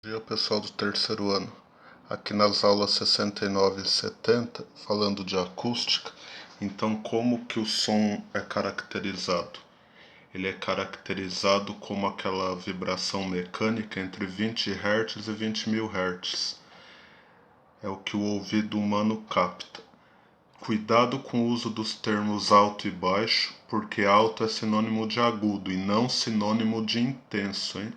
Bom dia, pessoal do terceiro ano. Aqui nas aulas 69 e 70, falando de acústica. Então, como que o som é caracterizado? Ele é caracterizado como aquela vibração mecânica entre 20 Hz e 20.000 Hz. É o que o ouvido humano capta. Cuidado com o uso dos termos alto e baixo, porque alto é sinônimo de agudo e não sinônimo de intenso, hein?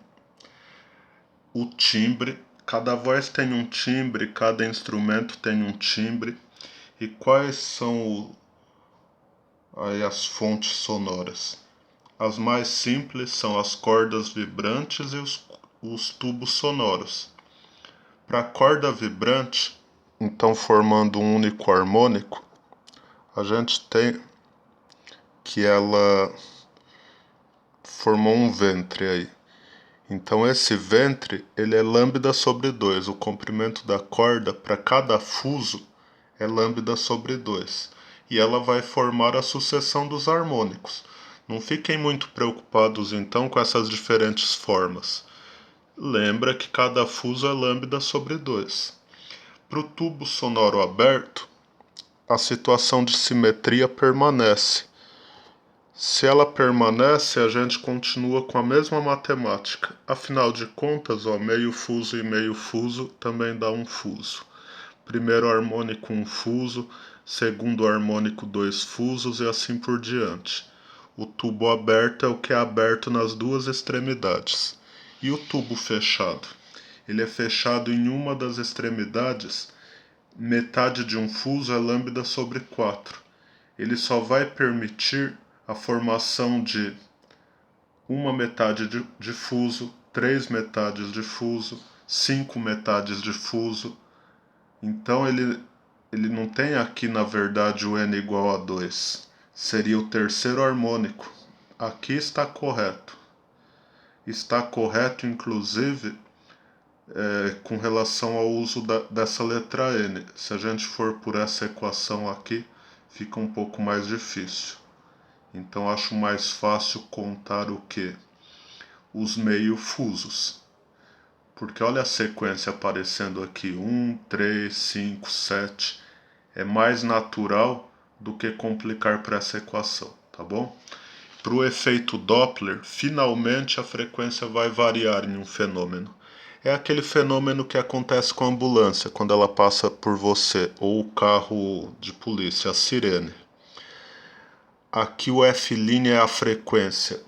O timbre, cada voz tem um timbre, cada instrumento tem um timbre. E quais são aí as fontes sonoras? As mais simples são as cordas vibrantes e os tubos sonoros. Para a corda vibrante, então formando um único harmônico, a gente tem que ela formou um ventre aí. Então esse ventre, ele é lambda sobre 2. O comprimento da corda para cada fuso é lambda sobre 2. E ela vai formar a sucessão dos harmônicos. Não fiquem muito preocupados então com essas diferentes formas. Lembra que cada fuso é lambda sobre 2. Para o tubo sonoro aberto, a situação de simetria permanece. Se ela permanece, a gente continua com a mesma matemática. Afinal de contas, meio fuso e meio fuso também dá um fuso. Primeiro harmônico, um fuso. Segundo harmônico, 2 fusos e assim por diante. O tubo aberto é o que é aberto nas duas extremidades. E o tubo fechado? Ele é fechado em uma das extremidades. Metade de um fuso é lambda sobre 4. Ele só vai permitir a formação de uma metade de fuso, 3 metades de fuso, 5 metades de fuso. Então ele não tem aqui na verdade o n igual a 2. Seria o terceiro harmônico. Aqui está correto. Está correto inclusive com relação ao uso dessa letra n. Se a gente for por essa equação aqui, fica um pouco mais difícil. Então acho mais fácil contar o que? Os meio fusos. Porque olha a sequência aparecendo aqui: 1, 3, 5, 7. É mais natural do que complicar para essa equação, tá bom? Para o efeito Doppler, finalmente a frequência vai variar em um fenômeno. É aquele fenômeno que acontece com a ambulância quando ela passa por você, ou o carro de polícia, a sirene. Aqui o F' é a frequência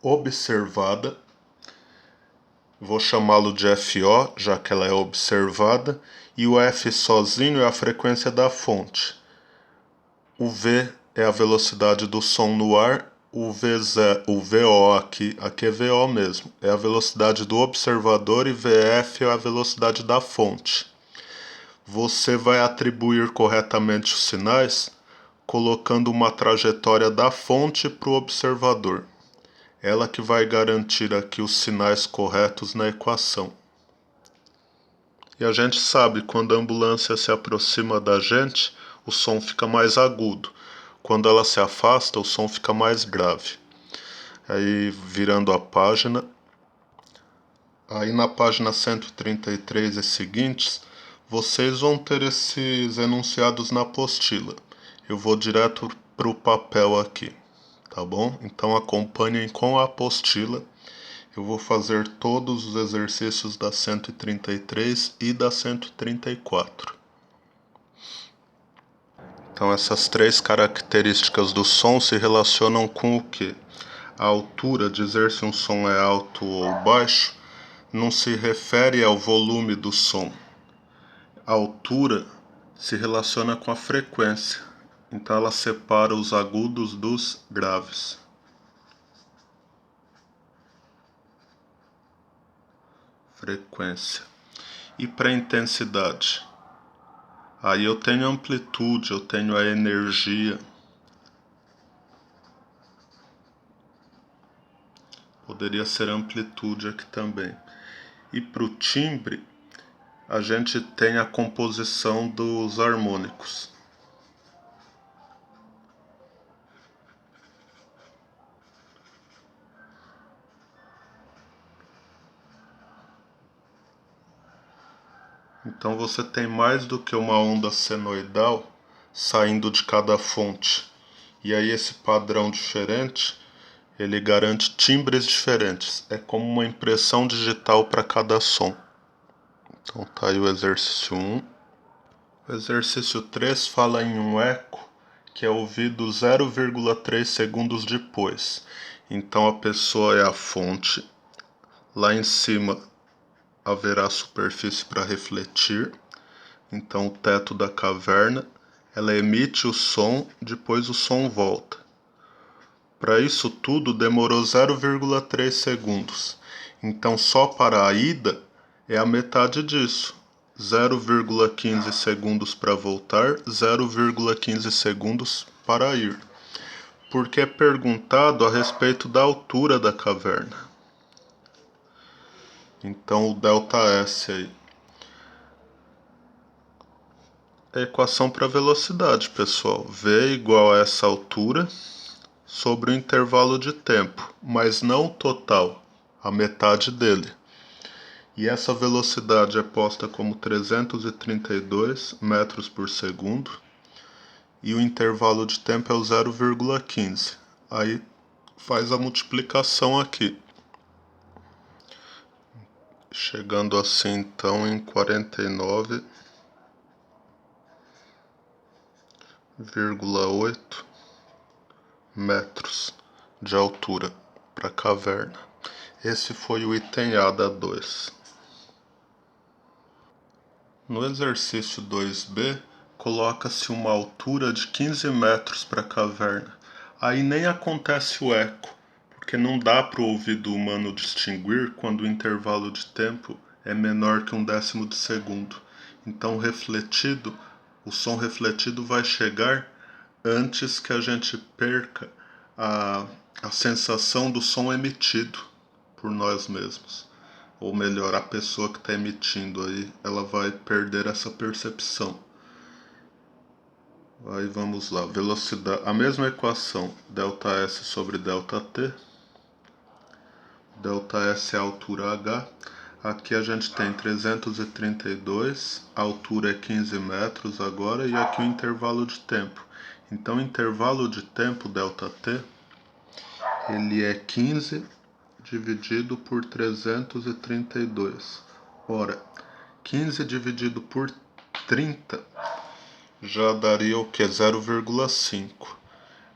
observada, vou chamá-lo de FO, já que ela é observada, e o F sozinho é a frequência da fonte. O V é a velocidade do som no ar, o VO aqui é VO mesmo, é a velocidade do observador e VF é a velocidade da fonte. Você vai atribuir corretamente os sinais colocando uma trajetória da fonte para o observador. Ela que vai garantir aqui os sinais corretos na equação. E a gente sabe, quando a ambulância se aproxima da gente, o som fica mais agudo. Quando ela se afasta, o som fica mais grave. Aí, virando a página, aí na página 133 e seguintes, vocês vão ter esses enunciados na apostila. Eu vou direto para o papel aqui, tá bom? Então acompanhem com a apostila. Eu vou fazer todos os exercícios da 133 e da 134. Então essas três características do som se relacionam com o quê? A altura, dizer se um som é alto ou baixo, não se refere ao volume do som. A altura se relaciona com a frequência. Então ela separa os agudos dos graves. Frequência. E para intensidade? Aí eu tenho amplitude, eu tenho a energia. Poderia ser amplitude aqui também. E para o timbre, a gente tem a composição dos harmônicos. Então você tem mais do que uma onda senoidal saindo de cada fonte. E aí esse padrão diferente, ele garante timbres diferentes. É como uma impressão digital para cada som. Então tá aí o exercício 1. O exercício 3 fala em um eco que é ouvido 0,3 segundos depois. Então a pessoa é a fonte. Lá em cima haverá superfície para refletir. Então o teto da caverna, ela emite o som, depois o som volta. Para isso tudo demorou 0,3 segundos. Então só para a ida é a metade disso. 0,15 segundos para voltar, 0,15 segundos para ir. Porque é perguntado a respeito da altura da caverna. Então o ΔS aí. É a equação para velocidade, pessoal. V igual a essa altura sobre o intervalo de tempo, mas não o total, a metade dele. E essa velocidade é posta como 332 metros por segundo e o intervalo de tempo é o 0,15. Aí faz a multiplicação aqui. Chegando assim então em 49,8 metros de altura para a caverna. Esse foi o item A da 2. No exercício 2b, coloca-se uma altura de 15 metros para a caverna. Aí nem acontece o eco, porque não dá para o ouvido humano distinguir quando o intervalo de tempo é menor que 1/10 de segundo. Então o som refletido vai chegar antes que a gente perca a sensação do som emitido por nós mesmos. Ou melhor, a pessoa que está emitindo aí, ela vai perder essa percepção. Aí vamos lá, velocidade, a mesma equação, ΔS sobre ΔT. ΔS é a altura h. Aqui a gente tem 332, a altura é 15 metros agora, e aqui o intervalo de tempo. Então o intervalo de tempo ΔT, ele é 15 dividido por 332. Ora, 15 dividido por 30 já daria o que? 0,5.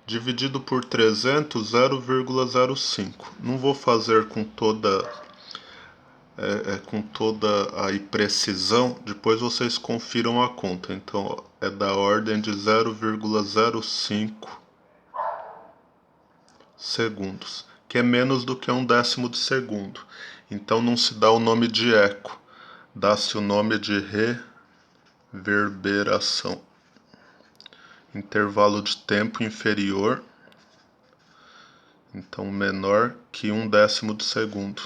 Dividido por 300, 0,05. Não vou fazer com toda a precisão, depois vocês confiram a conta. Então é da ordem de 0,05 segundos, que é menos do que 1/10 de segundo. Então não se dá o nome de eco, dá-se o nome de reverberação. Intervalo de tempo inferior, então menor que 1/10 de segundo.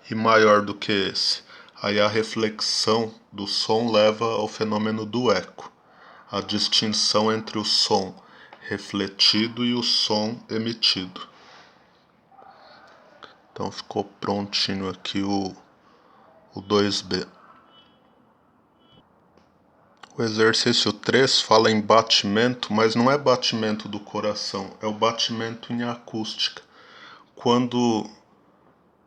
E maior do que esse. Aí a reflexão do som leva ao fenômeno do eco, a distinção entre o som refletido e o som emitido. Então ficou prontinho aqui o 2b. O exercício 3 fala em batimento, mas não é batimento do coração, é o batimento em acústica. Quando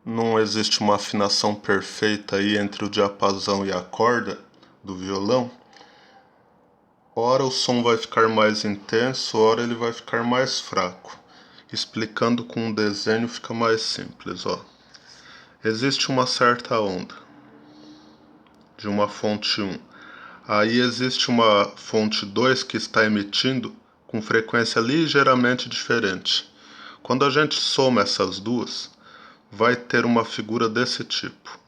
não existe uma afinação perfeita aí entre o diapasão e a corda do violão, ora o som vai ficar mais intenso, ora ele vai ficar mais fraco. Explicando com um desenho fica mais simples, ó. Existe uma certa onda de uma fonte 1. Aí existe uma fonte 2 que está emitindo com frequência ligeiramente diferente. Quando a gente soma essas duas, vai ter uma figura desse tipo.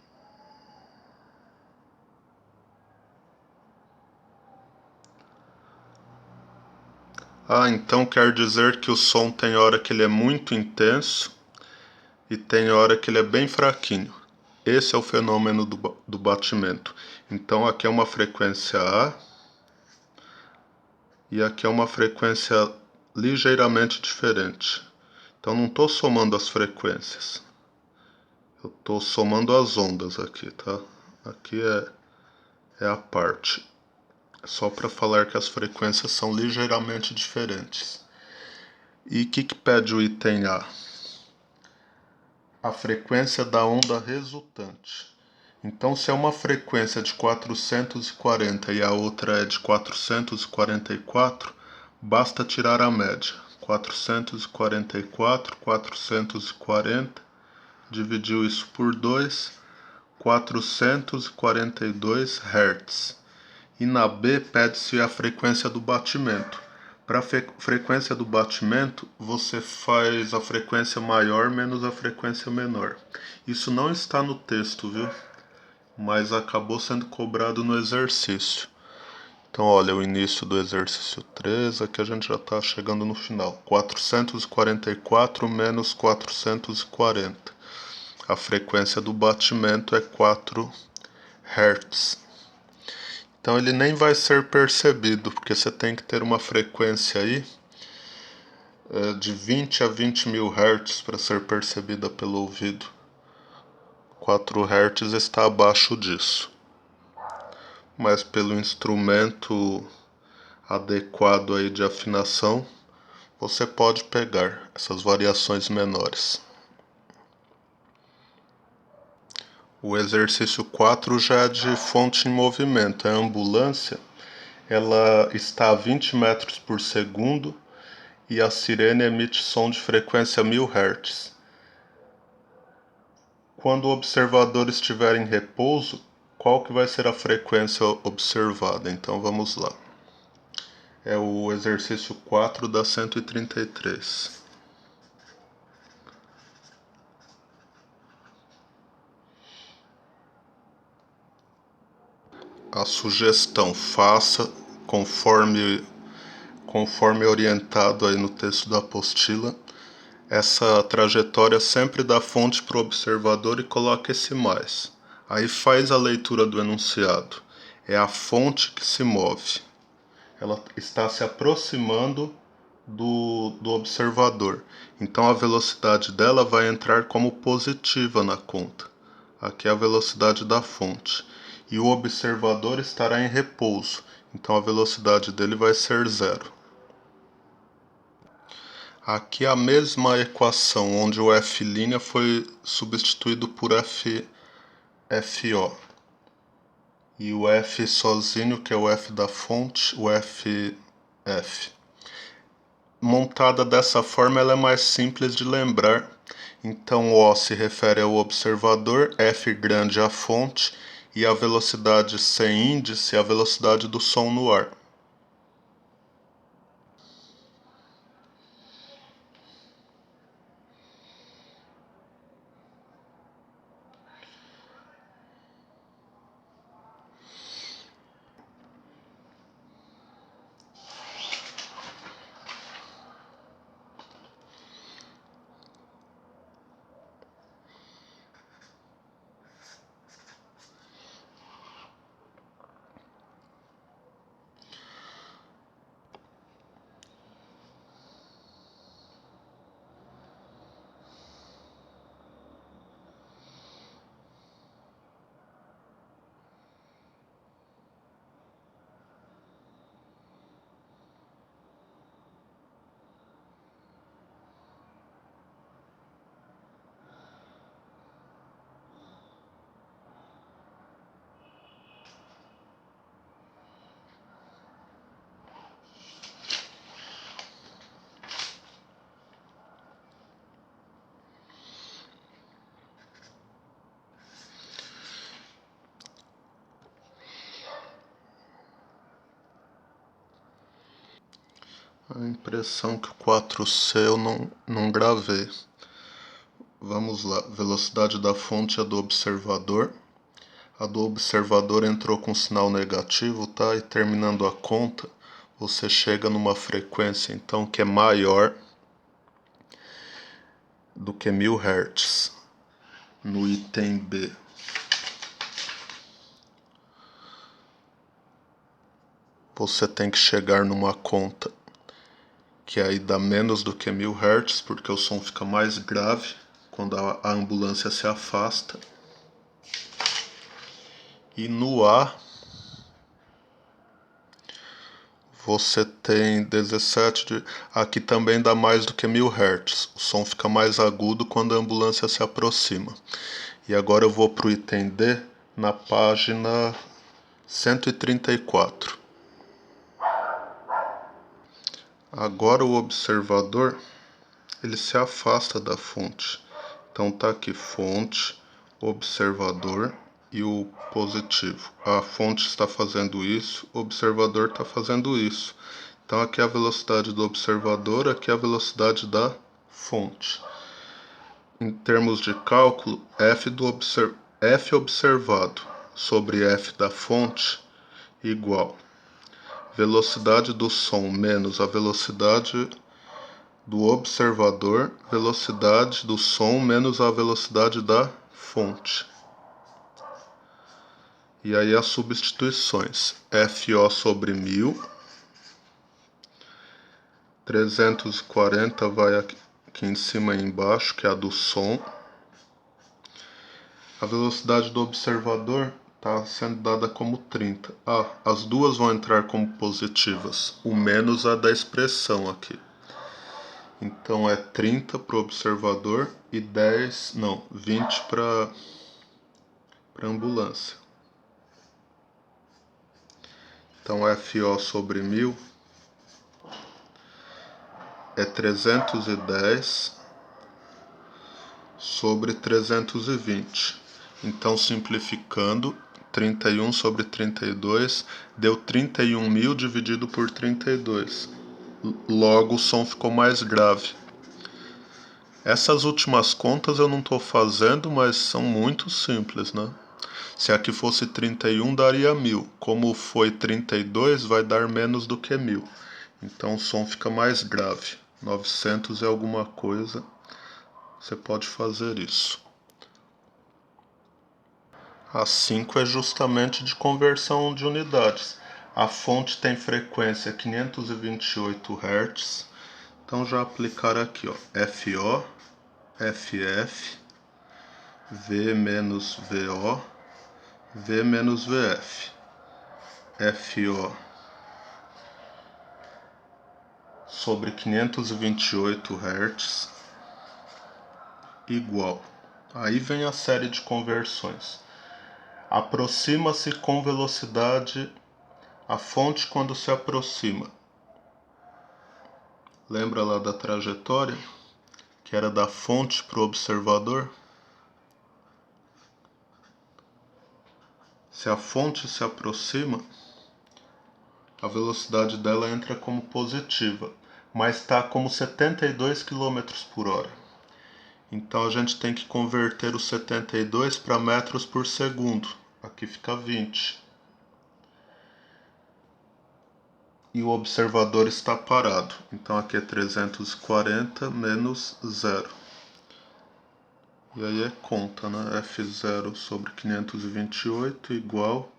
Ah, então quer dizer que o som tem hora que ele é muito intenso e tem hora que ele é bem fraquinho. Esse é o fenômeno do batimento. Então aqui é uma frequência A e aqui é uma frequência ligeiramente diferente. Então não estou somando as frequências. Eu estou somando as ondas aqui, tá? Aqui é é a parte. Só para falar que as frequências são ligeiramente diferentes. E o que pede o item A? A frequência da onda resultante. Então, se é uma frequência de 440 e a outra é de 444, basta tirar a média. 444, 440, dividiu isso por 2, 442 Hz. E na B pede-se a frequência do batimento. Para a frequência do batimento, você faz a frequência maior menos a frequência menor. Isso não está no texto, viu? Mas acabou sendo cobrado no exercício. Então, olha, o início do exercício 3, aqui a gente já está chegando no final. 444 menos 440. A frequência do batimento é 4 Hz. Então ele nem vai ser percebido, porque você tem que ter uma frequência aí de 20 a 20 mil Hz para ser percebida pelo ouvido. 4 Hz está abaixo disso. Mas pelo instrumento adequado aí de afinação, você pode pegar essas variações menores. O exercício 4 já é de fonte em movimento. A ambulância ela está a 20 metros por segundo e a sirene emite som de frequência 1000 Hz. Quando o observador estiver em repouso, qual que vai ser a frequência observada? Então vamos lá. É o exercício 4 da 133. A sugestão: faça conforme orientado aí no texto da apostila, essa trajetória sempre da fonte para o observador e coloca esse mais. Aí faz a leitura do enunciado. É a fonte que se move. Ela está se aproximando do observador. Então a velocidade dela vai entrar como positiva na conta. Aqui é a velocidade da fonte. E o observador estará em repouso. Então a velocidade dele vai ser zero. Aqui é a mesma equação, onde o F' foi substituído por FO. E o F sozinho, que é o F da fonte, o FF. Montada dessa forma, ela é mais simples de lembrar. Então, O se refere ao observador, F grande à fonte e a velocidade sem índice é a velocidade do som no ar. A impressão que o 4C eu não gravei. Vamos lá. Velocidade da fonte é do observador. A do observador entrou com sinal negativo, tá? E terminando a conta, você chega numa frequência então que é maior do que 1000 Hz. No item B. Você tem que chegar numa conta que aí dá menos do que 1000 Hz, porque o som fica mais grave quando a ambulância se afasta. E no A, você tem 17, aqui também dá mais do que 1000 Hz. O som fica mais agudo quando a ambulância se aproxima. E agora eu vou para o item D, na página 134. Agora o observador, ele se afasta da fonte. Então tá aqui fonte, observador e o positivo. A fonte está fazendo isso, o observador está fazendo isso. Então aqui é a velocidade do observador, aqui é a velocidade da fonte. Em termos de cálculo, F observado sobre F da fonte igual velocidade do som menos a velocidade do observador, velocidade do som menos a velocidade da fonte. E aí as substituições. FO sobre 1000. 340 vai aqui em cima e embaixo, que é a do som. A velocidade do observador está sendo dada como 30. As duas vão entrar como positivas. O menos a da expressão aqui. Então é 30 para o observador e 20 para a ambulância. Então FO sobre 1000 é 310 sobre 320. Então simplificando, 31 sobre 32 deu 31.000 dividido por 32. Logo o som ficou mais grave. Essas últimas contas eu não estou fazendo, mas são muito simples, né? Se aqui fosse 31 daria 1000. Como foi 32 vai dar menos do que 1000. Então o som fica mais grave. 900 é alguma coisa. Você pode fazer isso. A 5 é justamente de conversão de unidades. A fonte tem frequência 528 Hz. Então já aplicar aqui, ó, FO, FF, V menos VO, V menos VF. FO sobre 528 Hz igual. Aí vem a série de conversões. Aproxima-se com velocidade a fonte quando se aproxima. Lembra lá da trajetória? Que era da fonte para o observador? Se a fonte se aproxima, a velocidade dela entra como positiva, mas está como 72 km por hora. Então a gente tem que converter os 72 para metros por segundo. Aqui fica 20. E o observador está parado. Então aqui é 340 menos 0. E aí é conta, né? F0 sobre 528 igual.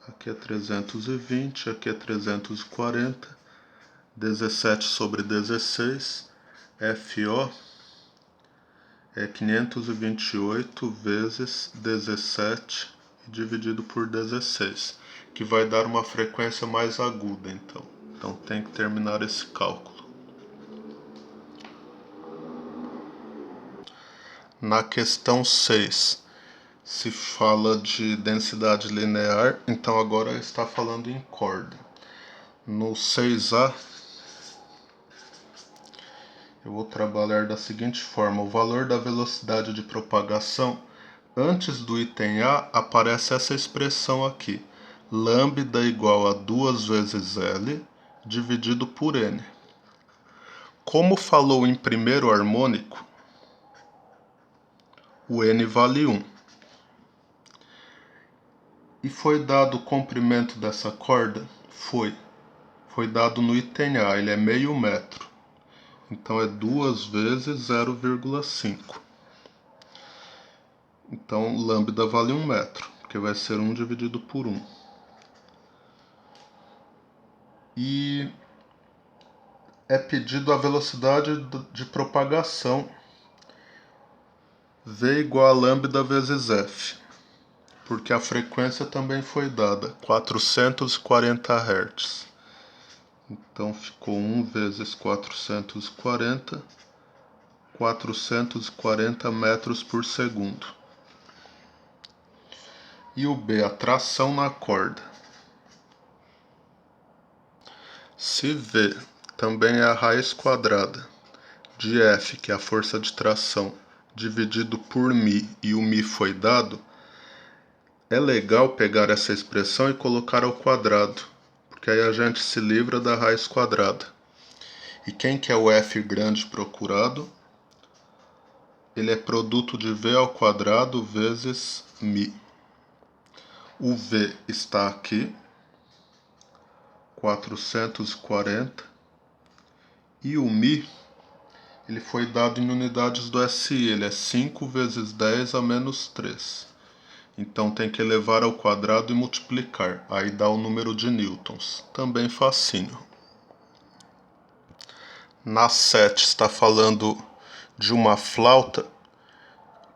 Aqui é 320, aqui é 340. 17 sobre 16. FO é 528 vezes 17 dividido por 16, que vai dar uma frequência mais aguda, então. Então tem que terminar esse cálculo. Na questão 6, se fala de densidade linear, então agora está falando em corda. No 6A, eu vou trabalhar da seguinte forma: o valor da velocidade de propagação, antes do item A, aparece essa expressão aqui, lambda igual a 2 vezes L dividido por N. Como falou em primeiro harmônico, o N vale 1. E foi dado o comprimento dessa corda? Foi dado no item A, ele é meio metro. Então é 2 vezes 0,5. Então lambda vale 1 metro, porque vai ser 1 dividido por 1. E é pedido a velocidade de propagação, V igual a lambda vezes F, porque a frequência também foi dada, 440 Hz. Então ficou 1 vezes 440, 440 metros por segundo. E o B, a tração na corda. Se V também é a raiz quadrada de F, que é a força de tração, dividido por μ, e o μ foi dado, é legal pegar essa expressão e colocar ao quadrado, porque aí a gente se livra da raiz quadrada. E quem que é o F grande procurado? Ele é produto de V ao quadrado vezes μ. O V está aqui, 440, e o μ, ele foi dado em unidades do SI, ele é 5 vezes 10 a menos 3. Então tem que elevar ao quadrado e multiplicar, aí dá o número de newtons. Também facinho. Na 7 está falando de uma flauta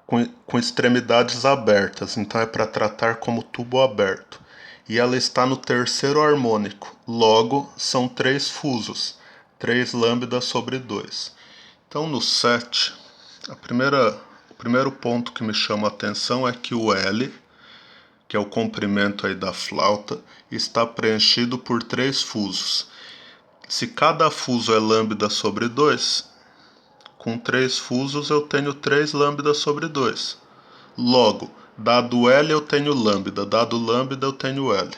com extremidades abertas, então é para tratar como tubo aberto. E ela está no terceiro harmônico, logo são 3 fusos, 3 lambda sobre 2. Então no 7, o primeiro ponto que me chama a atenção é que o L, que é o comprimento aí da flauta, está preenchido por 3 fusos. Se cada fuso é lambda sobre 2, com 3 fusos eu tenho 3 lambda sobre 2. Logo, dado L eu tenho lambda, dado lambda eu tenho L.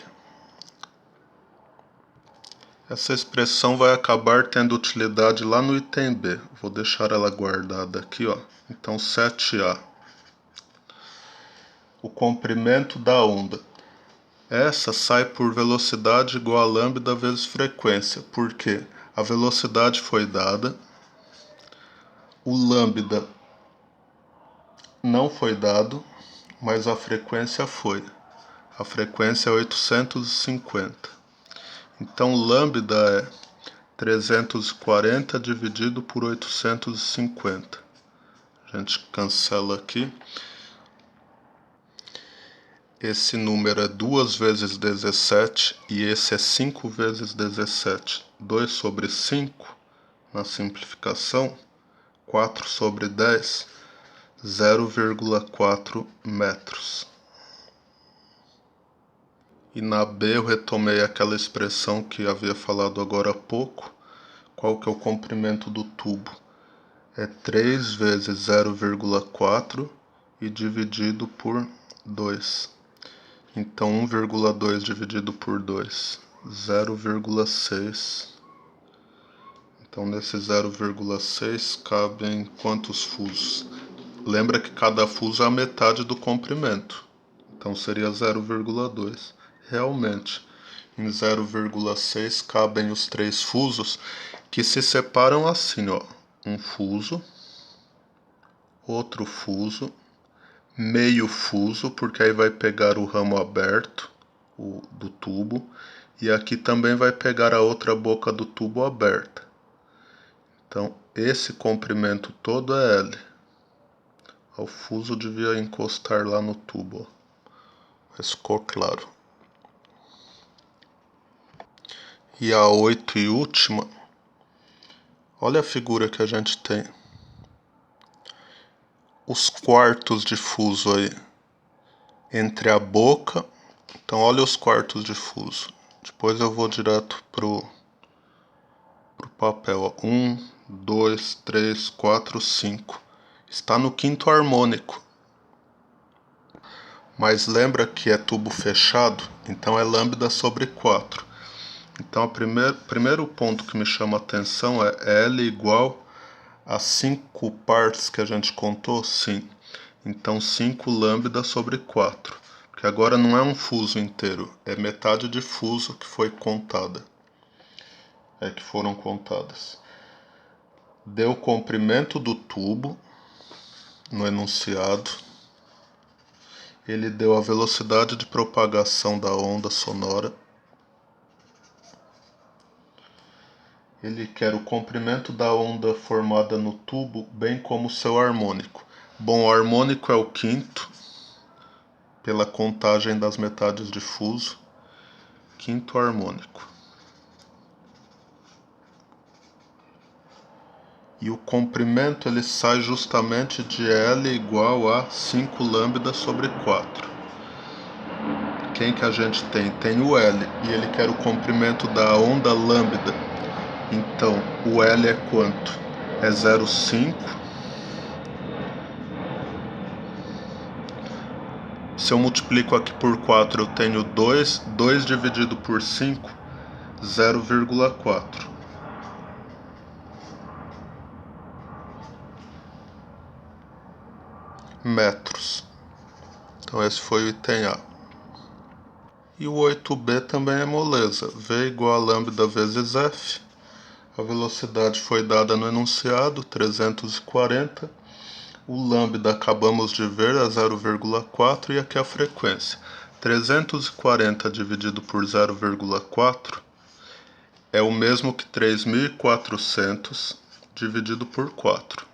Essa expressão vai acabar tendo utilidade lá no item B. Vou deixar ela guardada aqui, ó. Então 7A. O comprimento da onda. Essa sai por velocidade igual a lambda vezes frequência, porque a velocidade foi dada, o lambda não foi dado, mas a frequência foi. A frequência é 850. Então lambda é 340 dividido por 850. A gente cancela aqui. Esse número é 2 vezes 17 e esse é 5 vezes 17. 2 sobre 5, na simplificação, 4 sobre 10, 0,4 metros. E na B eu retomei aquela expressão que havia falado agora há pouco. Qual que é o comprimento do tubo? É 3 vezes 0,4 e dividido por 2. Então 1,2 dividido por 2, 0,6. Então nesse 0,6 cabem quantos fusos? Lembra que cada fuso é a metade do comprimento. Então seria 0,2. Realmente, em 0,6 cabem os 3 fusos que se separam assim, ó. Um fuso, outro fuso, meio fuso, porque aí vai pegar o ramo aberto do tubo, e aqui também vai pegar a outra boca do tubo aberta. Então, esse comprimento todo é L. O fuso devia encostar lá no tubo, ó. Mas ficou claro. E a 8 e última, olha a figura que a gente tem. Os quartos de fuso aí entre a boca. Então olha os quartos de fuso. Depois eu vou direto pro papel. 1, 2, 3, 4, 5. Está no quinto harmônico. Mas lembra que é tubo fechado? Então é lambda sobre 4. Então o primeiro ponto que me chama a atenção é L igual a 5 partes que a gente contou? Sim. Então 5 lambda sobre 4. Porque agora não é um fuso inteiro, é metade de fuso que foi contada. Que foram contadas. Deu o comprimento do tubo no enunciado. Ele deu a velocidade de propagação da onda sonora. Ele quer o comprimento da onda formada no tubo, bem como seu harmônico. Bom, o harmônico é o quinto, pela contagem das metades de fuso. Quinto harmônico. E o comprimento ele sai justamente de L igual a 5 lambda sobre 4. Quem que a gente tem? Tem o L, e ele quer o comprimento da onda lambda. Então, o L é quanto? É 0,5. Se eu multiplico aqui por 4, eu tenho 2. 2 dividido por 5, 0,4. metros. Então esse foi o item A. E o 8b também é moleza. V igual a lambda vezes F. A velocidade foi dada no enunciado, 340. O lambda acabamos de ver é 0,4 e aqui a frequência. 340 dividido por 0,4 é o mesmo que 3.400 dividido por 4.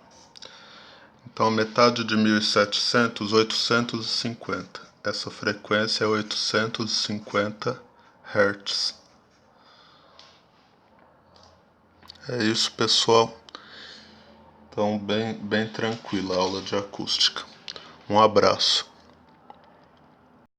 Então, metade de 1.700, 850. Essa frequência é 850 Hz. É isso, pessoal. Então, bem tranquila a aula de acústica. Um abraço.